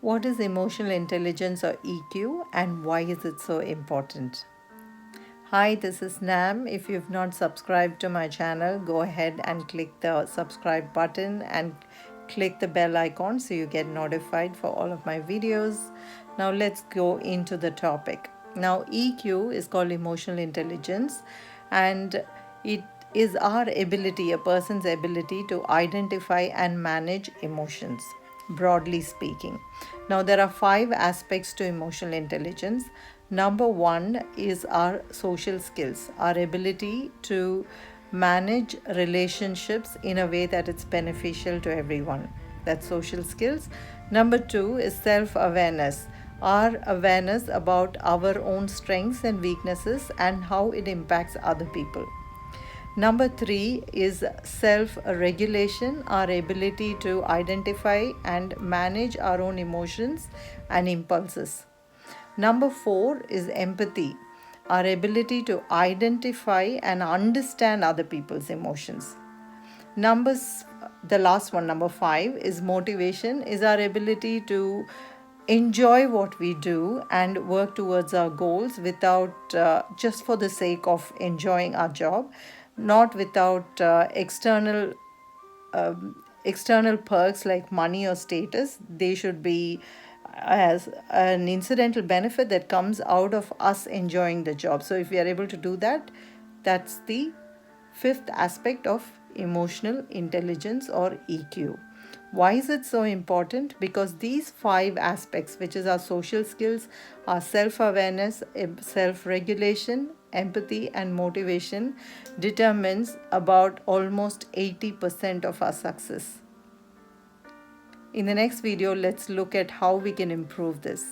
What is emotional intelligence or EQ and why is it so important? Hi, this is Nam. If you've not subscribed to my channel, go ahead and click the subscribe button and click the bell icon so you get notified for all of my videos. Now let's go into the topic. Now EQ is called emotional intelligence, and it is our ability, a person's ability to identify and manage emotions, broadly speaking. Now, there are five aspects to emotional intelligence. Number one is our social skills, our ability to manage relationships in a way that it's beneficial to everyone. That's social skills. Number two is self awareness, our awareness about our own strengths and weaknesses and how it impacts other people. Number three is self regulation, our ability to identify and manage our own emotions and impulses. Number four is empathy, our ability to identify and understand other people's emotions. The last one, number five, is motivation, is our ability to enjoy what we do and work towards our goals without just for the sake of enjoying our job, not without external perks like money or status. They should be as an incidental benefit that comes out of us enjoying the job. So if we are able to do that, that's the fifth aspect of emotional intelligence or EQ. Why is it so important? Because these five aspects, which is our social skills, our self awareness, self regulation, empathy, and motivation, determines about almost 80% of our success. In the next video, let's look at how we can improve this.